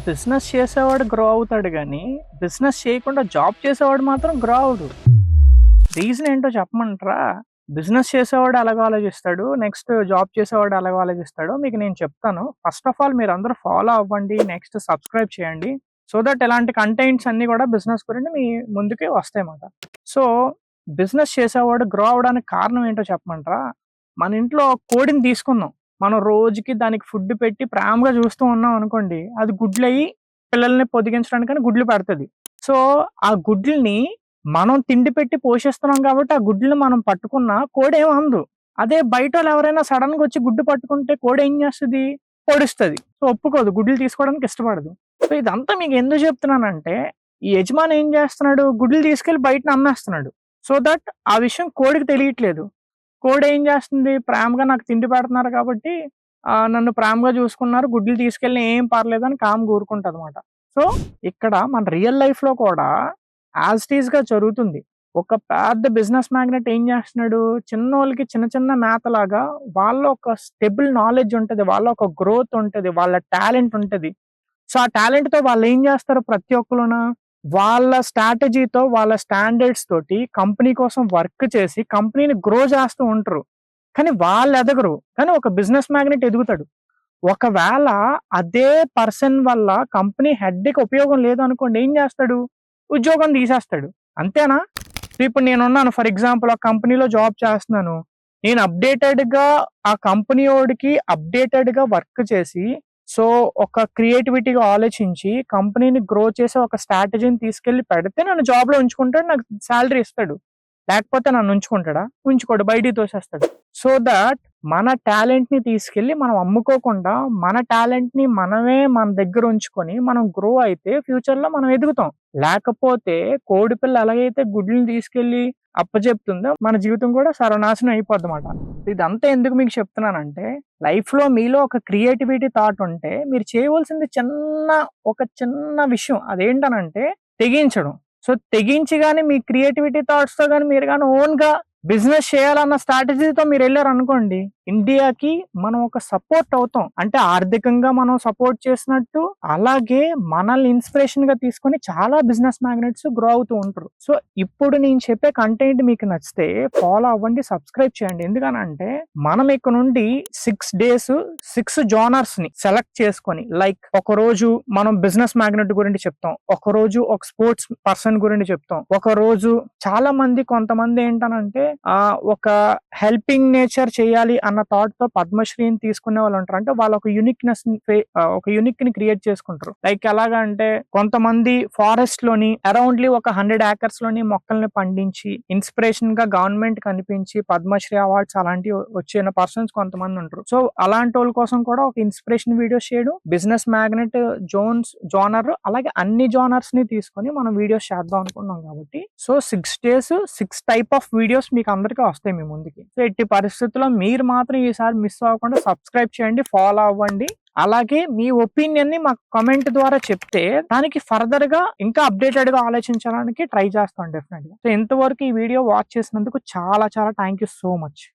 Business చేసేవాడు grow అవుతాడు గానీ, బిజినెస్ చేయకుండా జాబ్ చేసేవాడు మాత్రం గ్రో అవ్వడు. రీజన్ ఏంటో చెప్పమంటారా? బిజినెస్ చేసేవాడు ఎలాగో ఆలోచిస్తాడు. నెక్స్ట్ జాబ్ చేసేవాడు ఎలాగో ఆలోచిస్తాడో మీకు నేను చెప్తాను. ఫస్ట్ ఆఫ్ ఆల్ మీరందరూ ఫాలో అవ్వండి. నెక్స్ట్ సబ్స్క్రైబ్ చేయండి. సో దట్ ఇలాంటి కంటెంట్స్ అన్నీ కూడా బిజినెస్ గురించి మీ ముందుకే వస్తాయన్నమాట. సో, బిజినెస్ చేసేవాడు గ్రో అవ్వడానికి కారణం ఏంటో చెప్పమంటారా? మన ఇంట్లో కోడిని తీసుకుందాం. మనం రోజుకి దానికి ఫుడ్ పెట్టి ప్రేమగా చూస్తూ ఉన్నాం అనుకోండి. అది గుడ్లయ్యి పిల్లల్ని పొదిగించడానికని గుడ్లు పెడతది. సో, ఆ గుడ్లని మనం తిండి పెట్టి పోషిస్తున్నాం కాబట్టి ఆ గుడ్లను మనం పట్టుకున్నా కోడేం అనదు. అదే బయటోళ్ళు ఎవరైనా సడెన్‌గా వచ్చి గుడ్డు పట్టుకుంటే కోడేం చేస్తది? పొడుస్తది. సో, ఒప్పుకోదు. గుడ్లు తీసుకోవడానికి ఇష్టపడదు. సో, ఇదంతా మీకు ఎందుకు చెప్తున్నానంటే, ఈ యజమాని ఏం చేస్తున్నాడు? గుడ్లు తీసుకెళ్ళి బయటన అమ్మేస్తున్నాడు. సో దట్ ఆ విషయం కోడికి తెలియట్లేదు. కోడేం చేస్తుంది? ప్రేమగా నాకు తిండి పెడుతున్నారు కాబట్టి నన్ను ప్రేమగా చూసుకున్నారు. గుడ్లు తీసుకెళ్ళినా ఏం పర్లేదని కామ్‌గా ఊరుకుంటదనమాట. సో, ఇక్కడ మన రియల్ లైఫ్‌లో కూడా యాజ్ ఇట్ ఈస్‌గా జరుగుతుంది. ఒక పెద్ద బిజినెస్ మ్యాగ్నెట్ ఏం చేస్తున్నాడు? చిన్నోళ్ళకి చిన్న చిన్న మేతలాగా వాళ్ళలో ఒక స్టెబుల్ నాలెడ్జ్ ఉంటది. వాళ్ళలో ఒక గ్రోత్ ఉంటది. వాళ్ళ టాలెంట్ ఉంటది. సో, ఆ టాలెంట్‌తో వాళ్ళేం జేస్తారు ప్రతి ఒక్కళ్ళున, వాళ్ళ స్ట్రాటజీతో, వాళ్ళ స్టాండర్డ్స్ తోటి కంపెనీ కోసం వర్క్ చేసి, కంపెనీని గ్రో చేస్తూ ఉంటారు. కానీ వాళ్ళెదగరు. కానీ ఒక బిజినెస్ మ్యాగ్నెట్ ఎదుగుతాడు. ఒకవేళ అదే పర్సన్ వల్ల కంపెనీ హెడ్‌కి ఉపయోగం లేదనుకోండి ఏం జేస్తాడు? ఉద్యోగం తీసేస్తాడు. అంతేనా? ఇప్పుడు నేనున్నాను ఫర్ ఎగ్జాంపుల్ ఒక కంపెనీలో జాబ్ చేస్తున్నాను. నేను అప్‌డేటెడ్‌గా ఆ కంపెనీ వోడికి అప్‌డేటెడ్‌గా వర్క్ చేసి సో, ఒక క్రియేటివిటీగా ఆలోచించి కంపెనీని గ్రో చేసే ఒక స్ట్రాటజీని తీసుకెళ్ళి పెడితే నన్ను జాబ్‌లో ఉంచుకుంటాడు. నాకు సాలరీ ఇస్తాడు. లేకపోతే నన్ను ఉంచుకుంటాడా? ఉంచుకోడు. బయటికి తోసేస్తాడు. సో థట్ మన టాలెంట్‌ని తీసుకెళ్ళి మనం అమ్ముకోకుండా మన టాలెంట్‌ని మనమే మన దగ్గర ఉంచుకొని మనం గ్రో అయితే ఫ్యూచర్‌లో మనం ఎదుగుతాం. లేకపోతే కోడిపిల్ల ఎలాగైతే గుడ్లను తీసుకెళ్ళి అప్పజెప్తుందో మన జీవితం కూడా సర్వనాశనం అయిపోద్దన్నమాట. ఇదంతా ఎందుకు మీకు చెప్తున్నానంటే లైఫ్‌లో మీలో ఒక క్రియేటివిటీ థాట్ ఉంటే మీరు చేయవలసింది ఒక చిన్న విషయం. అదేంటనంటే తెగించడం. సో, తెగించి గాని మీ క్రియేటివిటీ థాట్స్‌తో గాని మీరు గాని ఓన్‌గా బిజినెస్ చేయాలన్న స్ట్రాటజీతో మీరెళ్లారనుకోండి, ఇండియాకి మనం ఒక సపోర్ట్ అవుతాం. అంటే ఆర్థికంగా మనం సపోర్ట్ చేసినట్టు, అలాగే మనల్ని ఇన్స్‌పిరేషన్‌గా తీసుకొని చాలా బిజినెస్ మ్యాగ్నెట్స్ గ్రో అవుతూ ఉంటారు. సో, ఇప్పుడు నేను చెప్పే కంటెంట్ మీకు నచ్చితే ఫాలో అవ్వండి, సబ్స్క్రైబ్ చేయండి. ఎందుకనంటే మనం ఇక నుండి 6 డేస్ 6 జోనర్స్‌ని సెలెక్ట్ చేసుకొని లైక్ ఒకరోజు మనం బిజినెస్ మ్యాగ్నెట్ గురించి చెప్తాం. ఒకరోజు ఒక స్పోర్ట్స్ పర్సన్ గురించి చెప్తాం. ఒకరోజు చాలా మంది కొంతమంది ఏంటనంటే ఒక హెల్పింగ్ నేచర్ చేయాలి అన్న థాట్ తో పద్మశ్రీని తీసుకునే వాళ్ళు ఉంటారు. అంటే వాళ్ళు ఒక యూనిక్ ని క్రియేట్ చేసుకుంటారు. లైక్ ఎలాగా అంటే కొంతమంది ఫారెస్ట్ లోని అరౌండ్లీ ఒక 100 ఏకర్స్ లోని మొక్కల్ని పండించి ఇన్స్పిరేషన్ గా గవర్నమెంట్ కనిపించి పద్మశ్రీ అవార్డ్స్ అలాంటివి వచ్చిన పర్సన్స్ కొంతమంది ఉంటారు. సో, అలాంటి వాళ్ళ కోసం కూడా ఒక ఇన్స్పిరేషన్ వీడియోస్ చేయడం, బిజినెస్ మ్యాగ్నెట్ జోనర్ అలాగే అన్ని జోనర్స్ ని తీసుకొని మనం వీడియోస్ చేద్దాం అనుకున్నాం కాబట్టి so 6 days 6 type of videos మీకు అందరికీ వస్తాయి మీ ముందుకి. సో, ఎట్టి పరిస్థితుల్లో మీరు మాత్రం ఈసారి మిస్ అవ్వకుండా సబ్స్క్రైబ్ చేయండి, ఫాలో అవ్వండి. అలాగే మీ ఒపీనియన్ ని మాకు కామెంట్ ద్వారా చెప్తే దానికి ఫర్దర్ గా ఇంకా అప్డేటెడ్ గా ఆలోచించడానికి ట్రై చేస్తాం డెఫినెట్ గా. సో, ఇంతవరకు ఈ వీడియో వాచ్ చేసినందుకు చాలా చాలా థ్యాంక్ యూ సో మచ్.